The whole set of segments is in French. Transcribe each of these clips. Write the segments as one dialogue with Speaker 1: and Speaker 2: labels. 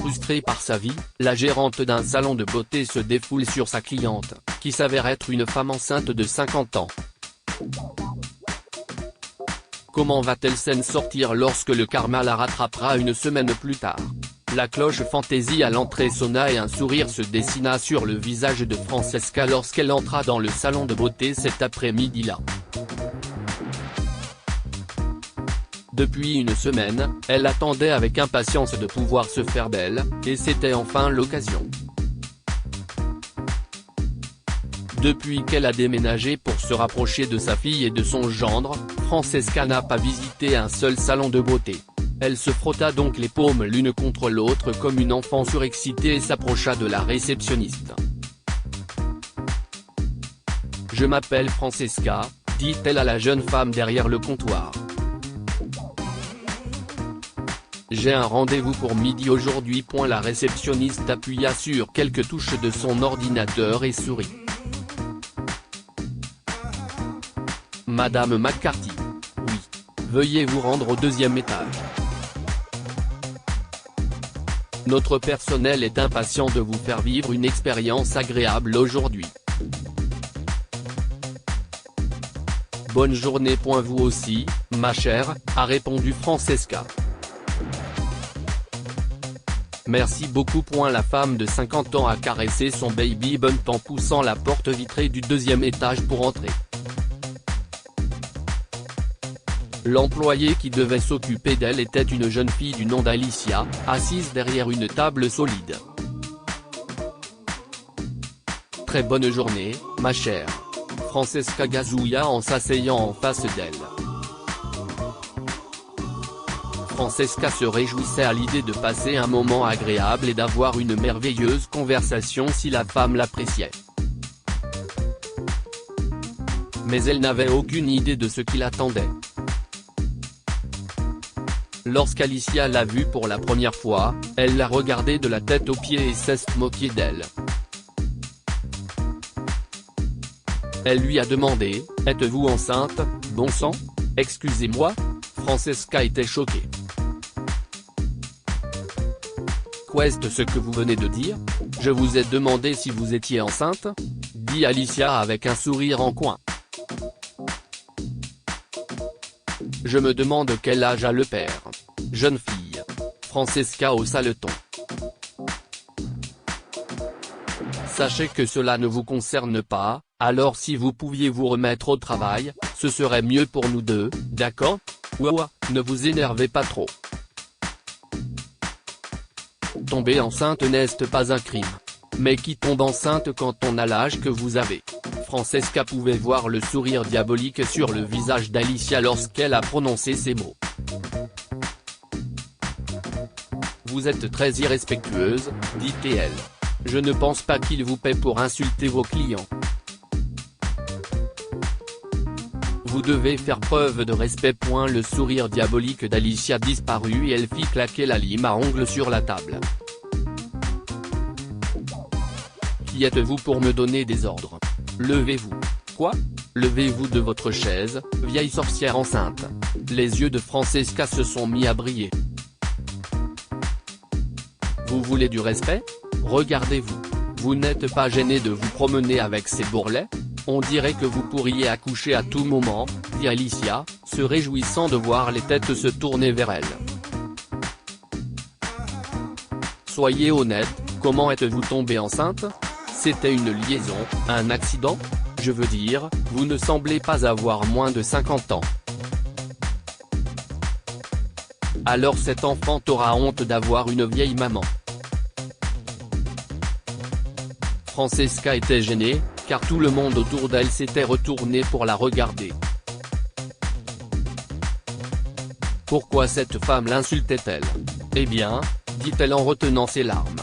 Speaker 1: Frustrée par sa vie, la gérante d'un salon de beauté se défoule sur sa cliente, qui s'avère être une femme enceinte de 50 ans. Comment va-t-elle s'en sortir lorsque le karma la rattrapera une semaine plus tard? La cloche fantaisie à l'entrée sonna et un sourire se dessina sur le visage de Francesca lorsqu'elle entra dans le salon de beauté cet après-midi-là. Depuis une semaine, elle attendait avec impatience de pouvoir se faire belle, et c'était enfin l'occasion. Depuis qu'elle a déménagé pour se rapprocher de sa fille et de son gendre, Francesca n'a pas visité un seul salon de beauté. Elle se frotta donc les paumes l'une contre l'autre comme une enfant surexcitée et s'approcha de la réceptionniste. « Je m'appelle Francesca », dit-elle à la jeune femme derrière le comptoir. J'ai un rendez-vous pour midi aujourd'hui. La réceptionniste appuya sur quelques touches de son ordinateur et sourit. Madame McCarthy. Oui. Veuillez vous rendre au deuxième étage. Notre personnel est impatient de vous faire vivre une expérience agréable aujourd'hui. Bonne journée. Vous aussi, ma chère, a répondu Francesca. Merci beaucoup. La femme de 50 ans a caressé son baby bump en poussant la porte vitrée du deuxième étage pour entrer. L'employée qui devait s'occuper d'elle était une jeune fille du nom d'Alicia, assise derrière une table solide. Très bonne journée, ma chère. Francesca gazouilla en s'asseyant en face d'elle. Francesca se réjouissait à l'idée de passer un moment agréable et d'avoir une merveilleuse conversation si la femme l'appréciait. Mais elle n'avait aucune idée de ce qui l'attendait. Lorsqu'Alicia l'a vue pour la première fois, elle l'a regardée de la tête aux pieds et s'est moquée d'elle. Elle lui a demandé « Êtes-vous enceinte, bon sang ?» Excusez-moi. Francesca était choquée. Qu'est-ce ce que vous venez de dire? Je vous ai demandé si vous étiez enceinte, dit Alicia avec un sourire en coin. Je me demande quel âge a le père. Jeune fille. Francesca haussa le ton. Sachez que cela ne vous concerne pas, alors si vous pouviez vous remettre au travail, ce serait mieux pour nous deux, d'accord? Ouah, ne vous énervez pas trop. Tomber enceinte n'est pas un crime. Mais qui tombe enceinte quand on a l'âge que vous avez? Francesca pouvait voir le sourire diabolique sur le visage d'Alicia lorsqu'elle a prononcé ces mots. Vous êtes très irrespectueuse, dit-elle. Je ne pense pas qu'il vous paie pour insulter vos clients. Vous devez faire preuve de respect. Le sourire diabolique d'Alicia disparut et elle fit claquer la lime à ongles sur la table. Qui êtes-vous pour me donner des ordres? Levez-vous. Quoi? Levez-vous de votre chaise, vieille sorcière enceinte. Les yeux de Francesca se sont mis à briller. Vous voulez du respect? Regardez-vous. Vous n'êtes pas gêné de vous promener avec ces bourrelets? On dirait que vous pourriez accoucher à tout moment, dit Alicia, se réjouissant de voir les têtes se tourner vers elle. Soyez honnête, comment êtes-vous tombée enceinte? C'était une liaison, un accident? Je veux dire, vous ne semblez pas avoir moins de 50 ans. Alors cet enfant aura honte d'avoir une vieille maman. Francesca était gênée, car tout le monde autour d'elle s'était retourné pour la regarder. Pourquoi cette femme l'insultait-elle? Eh bien, dit-elle en retenant ses larmes.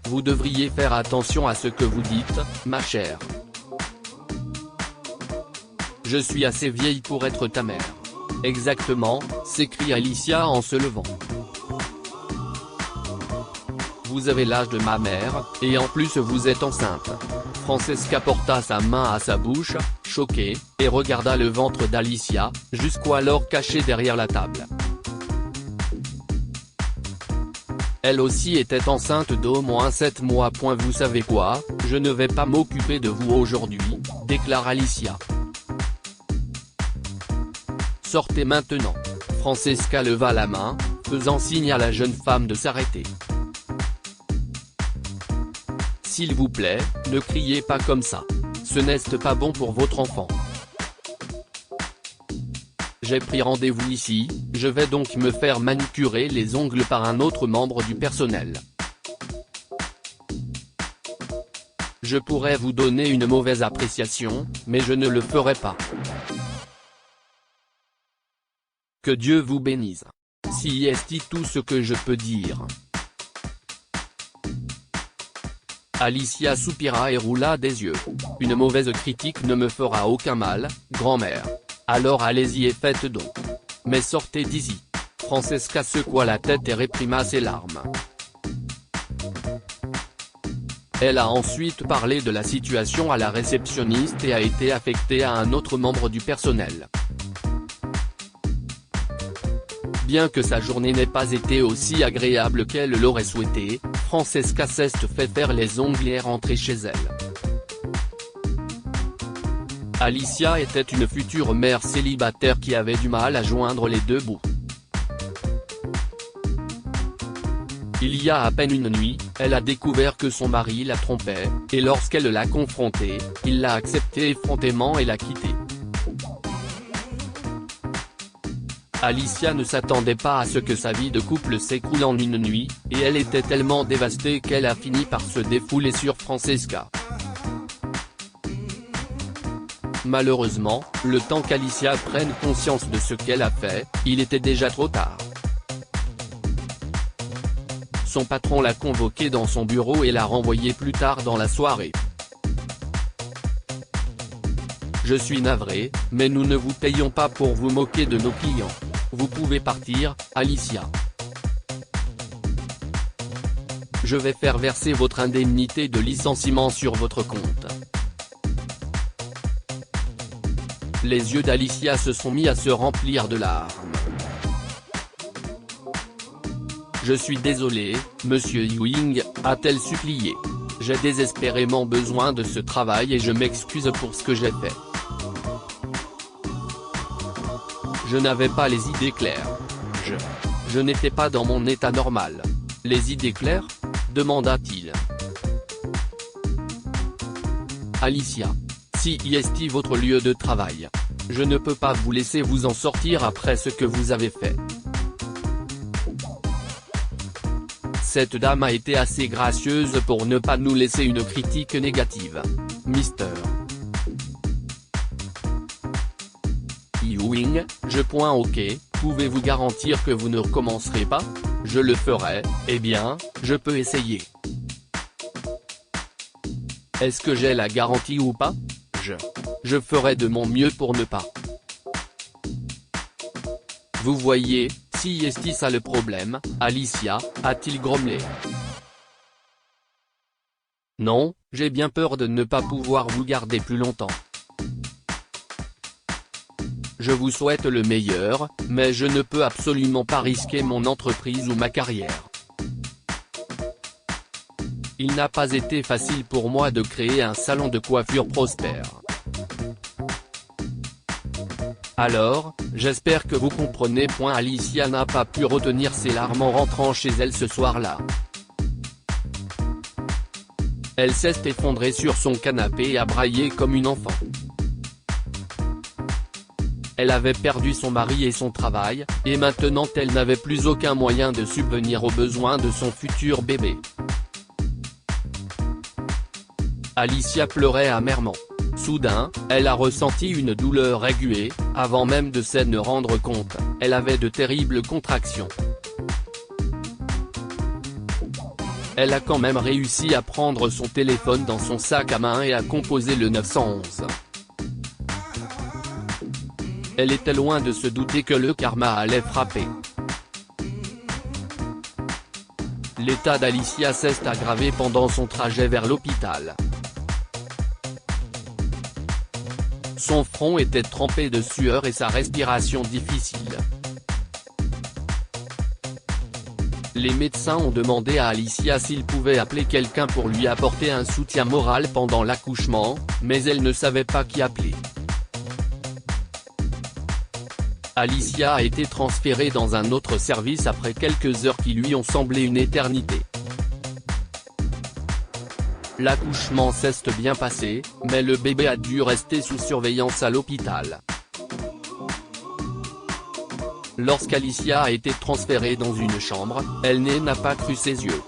Speaker 1: Vous devriez faire attention à ce que vous dites, ma chère. Je suis assez vieille pour être ta mère. Exactement, s'écrie Alicia en se levant. Vous avez l'âge de ma mère, et en plus vous êtes enceinte. Francesca porta sa main à sa bouche, choquée, et regarda le ventre d'Alicia, jusqu'alors caché derrière la table. Elle aussi était enceinte d'au moins 7 mois. Vous savez quoi, je ne vais pas m'occuper de vous aujourd'hui, déclare Alicia. Sortez maintenant. Francesca leva la main, faisant signe à la jeune femme de s'arrêter. S'il vous plaît, ne criez pas comme ça. Ce n'est pas bon pour votre enfant. J'ai pris rendez-vous ici, je vais donc me faire manicurer les ongles par un autre membre du personnel. Je pourrais vous donner une mauvaise appréciation, mais je ne le ferai pas. Que Dieu vous bénisse. Si est tout ce que je peux dire. Alicia soupira et roula des yeux. Une mauvaise critique ne me fera aucun mal, grand-mère. Alors allez-y et faites donc. Mais sortez d'ici. Francesca secoua la tête et réprima ses larmes. Elle a ensuite parlé de la situation à la réceptionniste et a été affectée à un autre membre du personnel. Bien que sa journée n'ait pas été aussi agréable qu'elle l'aurait souhaité, Francesca s'est fait faire les ongles et est rentrée chez elle. Alicia était une future mère célibataire qui avait du mal à joindre les deux bouts. Il y a à peine une nuit, elle a découvert que son mari la trompait, et lorsqu'elle l'a confronté, il l'a accepté effrontément et l'a quitté. Alicia ne s'attendait pas à ce que sa vie de couple s'écroule en une nuit, et elle était tellement dévastée qu'elle a fini par se défouler sur Francesca. Malheureusement, le temps qu'Alicia prenne conscience de ce qu'elle a fait, il était déjà trop tard. Son patron l'a convoquée dans son bureau et l'a renvoyée plus tard dans la soirée. Je suis navré, mais nous ne vous payons pas pour vous moquer de nos clients. Vous pouvez partir, Alicia. Je vais faire verser votre indemnité de licenciement sur votre compte. Les yeux d'Alicia se sont mis à se remplir de larmes. Je suis désolé, monsieur Ewing, a-t-elle supplié. J'ai désespérément besoin de ce travail et je m'excuse pour ce que j'ai fait. Je n'avais pas les idées claires. Je n'étais pas dans mon état normal. Les idées claires ? Demanda-t-il. Alicia. Si est votre lieu de travail. Je ne peux pas vous laisser vous en sortir après ce que vous avez fait. Cette dame a été assez gracieuse pour ne pas nous laisser une critique négative. Mr. Ewing, ok, pouvez-vous garantir que vous ne recommencerez pas ? Je le ferai, eh bien, je peux essayer. Est-ce que j'ai la garantie ou pas ? Je ferai de mon mieux pour ne pas. Vous voyez, si est ça le problème, Alicia, a-t-il grommelé. Non, j'ai bien peur de ne pas pouvoir vous garder plus longtemps. Je vous souhaite le meilleur, mais je ne peux absolument pas risquer mon entreprise ou ma carrière. Il n'a pas été facile pour moi de créer un salon de coiffure prospère. Alors, j'espère que vous comprenez. Alicia n'a pas pu retenir ses larmes en rentrant chez elle ce soir-là. Elle s'est effondrée sur son canapé et a braillé comme une enfant. Elle avait perdu son mari et son travail, et maintenant elle n'avait plus aucun moyen de subvenir aux besoins de son futur bébé. Alicia pleurait amèrement. Soudain, elle a ressenti une douleur aiguë, avant même de s'en rendre compte, elle avait de terribles contractions. Elle a quand même réussi à prendre son téléphone dans son sac à main et à composer le 911. Elle était loin de se douter que le karma allait frapper. L'état d'Alicia s'est aggravé pendant son trajet vers l'hôpital. Son front était trempé de sueur et sa respiration difficile. Les médecins ont demandé à Alicia s'ils pouvaient appeler quelqu'un pour lui apporter un soutien moral pendant l'accouchement, mais elle ne savait pas qui appeler. Alicia a été transférée dans un autre service après quelques heures qui lui ont semblé une éternité. L'accouchement s'est bien passé, mais le bébé a dû rester sous surveillance à l'hôpital. Lorsqu'Alicia a été transférée dans une chambre, elle n'a pas cru ses yeux.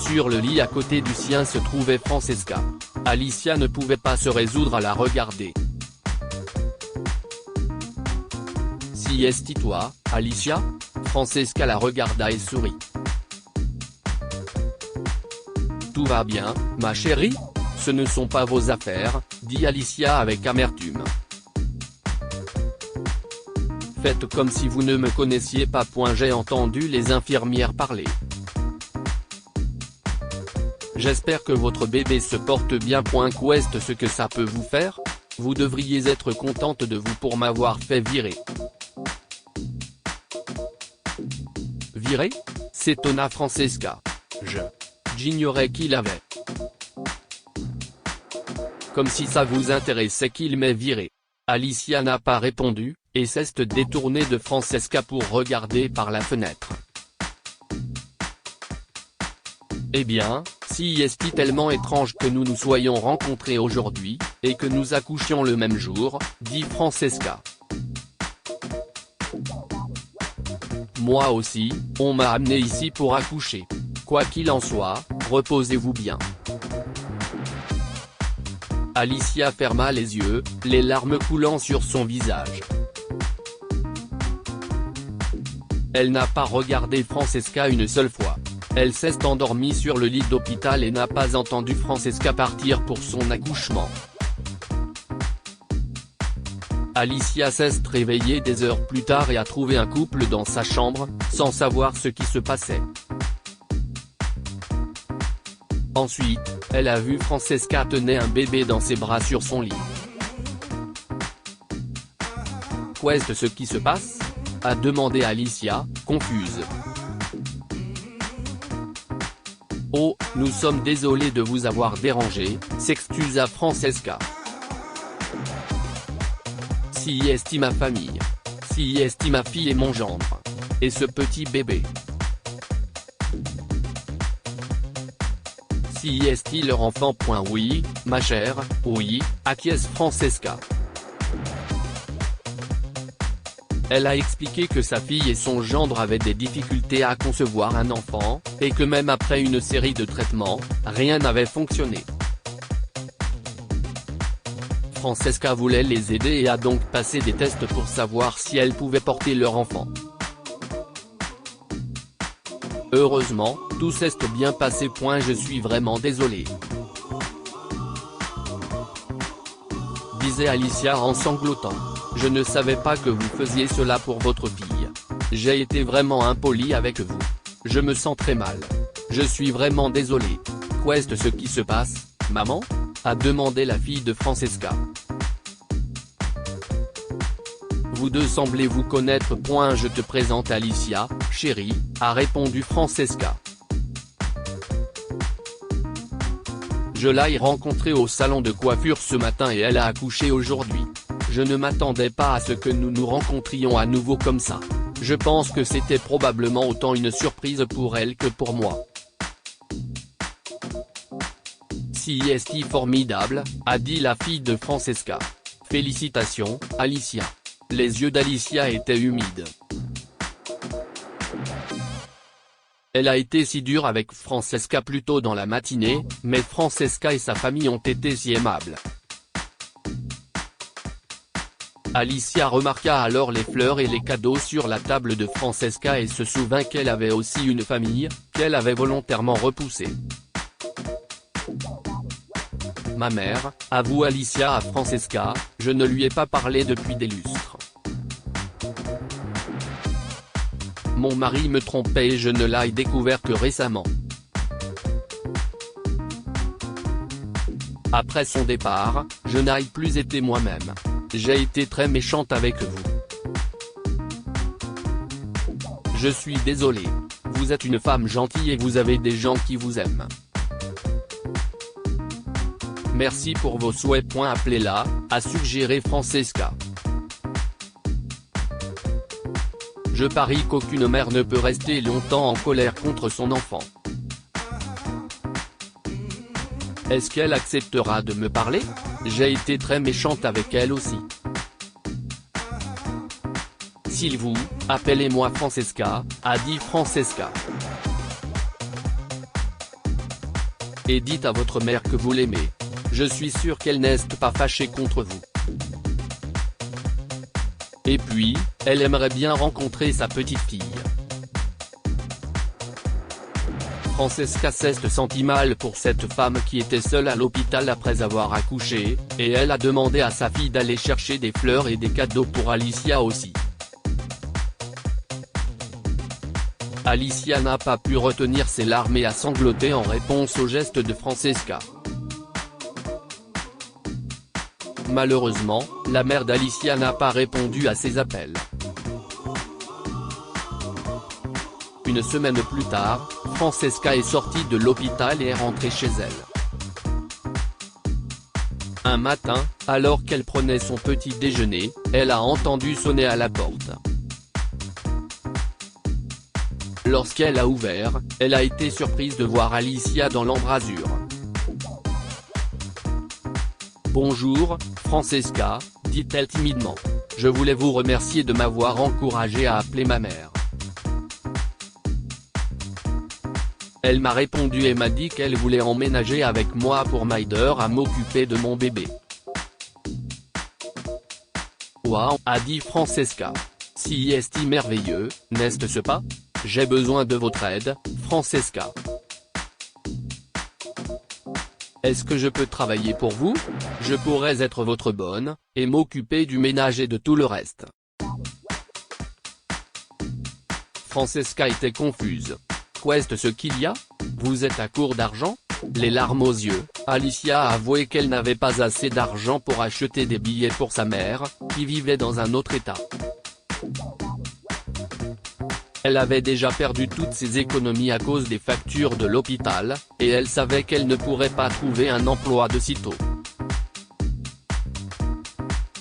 Speaker 1: Sur le lit à côté du sien se trouvait Francesca. Alicia ne pouvait pas se résoudre à la regarder. Siesti-toi, Alicia ? Francesca la regarda et sourit. Tout va bien, ma chérie ? Ce ne sont pas vos affaires, dit Alicia avec amertume. Faites comme si vous ne me connaissiez pas. J'ai entendu les infirmières parler. J'espère que votre bébé se porte bien. Qu'est-ce ce que ça peut vous faire ? Vous devriez être contente de vous pour m'avoir fait virer. Virer ? s'étonna Francesca. J'ignorais qu'il avait. Comme si ça vous intéressait qu'il m'ait viré. Alicia n'a pas répondu, et s'est détournée de Francesca pour regarder par la fenêtre. Eh bien, si est-il tellement étrange que nous nous soyons rencontrés aujourd'hui, et que nous accouchions le même jour, dit Francesca. Moi aussi, on m'a amené ici pour accoucher. Quoi qu'il en soit, reposez-vous bien. Alicia ferma les yeux, les larmes coulant sur son visage. Elle n'a pas regardé Francesca une seule fois. Elle s'est endormie sur le lit d'hôpital et n'a pas entendu Francesca partir pour son accouchement. Alicia s'est réveillée des heures plus tard et a trouvé un couple dans sa chambre, sans savoir ce qui se passait. Ensuite, elle a vu Francesca tenait un bébé dans ses bras sur son lit. Qu'est-ce ce qui se passe ? A demandé Alicia, confuse. Oh, nous sommes désolés de vous avoir dérangé, s'excusa Francesca. Si est ma famille. Si est ma fille et mon gendre. Et ce petit bébé. Si est leur enfant. Oui, ma chère, oui, acquiesce Francesca. Elle a expliqué que sa fille et son gendre avaient des difficultés à concevoir un enfant, et que même après une série de traitements, rien n'avait fonctionné. Francesca voulait les aider et a donc passé des tests pour savoir si elle pouvait porter leur enfant. Heureusement, tout s'est bien passé. Je suis vraiment désolée. Disait Alicia en sanglotant. Je ne savais pas que vous faisiez cela pour votre fille. J'ai été vraiment impolie avec vous. Je me sens très mal. Je suis vraiment désolée. Qu'est-ce ce qui se passe, maman ? A demandé la fille de Francesca. Vous deux semblez vous connaître. Je te présente Alicia, chérie, a répondu Francesca. Je l'ai rencontrée au salon de coiffure ce matin et elle a accouché aujourd'hui. Je ne m'attendais pas à ce que nous nous rencontrions à nouveau comme ça. Je pense que c'était probablement autant une surprise pour elle que pour moi. Si est formidable, a dit la fille de Francesca. Félicitations, Alicia. Les yeux d'Alicia étaient humides. Elle a été si dure avec Francesca plus tôt dans la matinée, mais Francesca et sa famille ont été si aimables. Alicia remarqua alors les fleurs et les cadeaux sur la table de Francesca et se souvint qu'elle avait aussi une famille, qu'elle avait volontairement repoussée. Ma mère, avoue Alicia à Francesca, je ne lui ai pas parlé depuis des lustres. Mon mari me trompait et je ne l'ai découvert que récemment. Après son départ, je n'ai plus été moi-même. J'ai été très méchante avec vous. Je suis désolé. Vous êtes une femme gentille et vous avez des gens qui vous aiment. Merci pour vos souhaits. Appelez-la, a suggéré Francesca. Je parie qu'aucune mère ne peut rester longtemps en colère contre son enfant. Est-ce qu'elle acceptera de me parler? J'ai été très méchante avec elle aussi. S'il vous, appelez-moi Francesca, a dit Francesca. Et dites à votre mère que vous l'aimez. Je suis sûr qu'elle n'est pas fâchée contre vous. Et puis, elle aimerait bien rencontrer sa petite fille. Francesca s'est senti mal pour cette femme qui était seule à l'hôpital après avoir accouché, et elle a demandé à sa fille d'aller chercher des fleurs et des cadeaux pour Alicia aussi. Alicia n'a pas pu retenir ses larmes et a sangloté en réponse au geste de Francesca. Malheureusement, la mère d'Alicia n'a pas répondu à ses appels. Une semaine plus tard, Francesca est sortie de l'hôpital et est rentrée chez elle. Un matin, alors qu'elle prenait son petit déjeuner, elle a entendu sonner à la porte. Lorsqu'elle a ouvert, elle a été surprise de voir Alicia dans l'embrasure. « Bonjour, Francesca, dit-elle timidement. Je voulais vous remercier de m'avoir encouragée à appeler ma mère. Elle m'a répondu et m'a dit qu'elle voulait emménager avec moi pour m'aider à m'occuper de mon bébé. » Waouh, a dit Francesca. Si est merveilleux, n'est-ce pas? J'ai besoin de votre aide, Francesca. Est-ce que je peux travailler pour vous? Je pourrais être votre bonne, et m'occuper du ménage et de tout le reste. Francesca était confuse. Qu'est-ce ce qu'il y a? Vous êtes à court d'argent? Les larmes aux yeux, Alicia a avoué qu'elle n'avait pas assez d'argent pour acheter des billets pour sa mère, qui vivait dans un autre état. Elle avait déjà perdu toutes ses économies à cause des factures de l'hôpital, et elle savait qu'elle ne pourrait pas trouver un emploi de sitôt.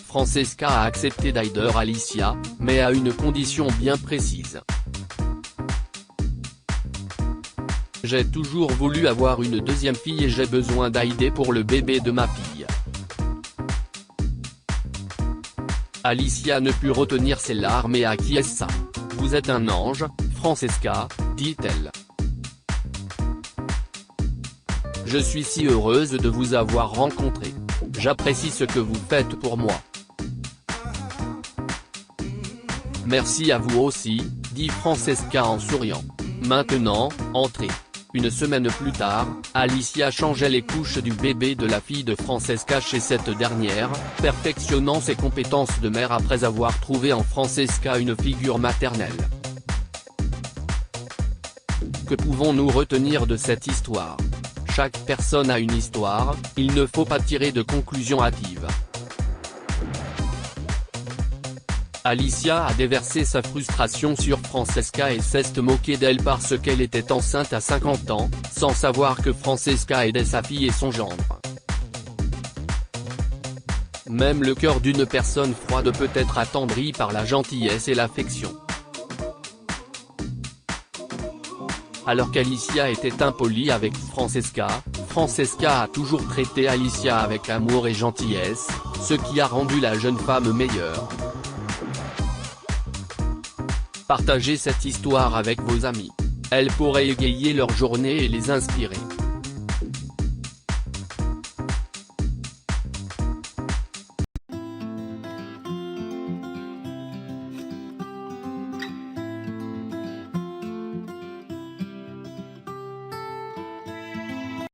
Speaker 1: Francesca a accepté d'aider Alicia, mais à une condition bien précise. J'ai toujours voulu avoir une deuxième fille et j'ai besoin d'aider pour le bébé de ma fille. Alicia ne put retenir ses larmes et acquiesça. Vous êtes un ange, Francesca, dit-elle. Je suis si heureuse de vous avoir rencontré. J'apprécie ce que vous faites pour moi. Merci à vous aussi, dit Francesca en souriant. Maintenant, entrez. Une semaine plus tard, Alicia changeait les couches du bébé de la fille de Francesca chez cette dernière, perfectionnant ses compétences de mère après avoir trouvé en Francesca une figure maternelle. Que pouvons-nous retenir de cette histoire? Chaque personne a une histoire, il ne faut pas tirer de conclusions hâtives. Alicia a déversé sa frustration sur Francesca et s'est moquée d'elle parce qu'elle était enceinte à 50 ans, sans savoir que Francesca aidait sa fille et son gendre. Même le cœur d'une personne froide peut être attendri par la gentillesse et l'affection. Alors qu'Alicia était impolie avec Francesca, Francesca a toujours traité Alicia avec amour et gentillesse, ce qui a rendu la jeune femme meilleure. Partagez cette histoire avec vos amis. Elle pourrait égayer leur journée et les inspirer.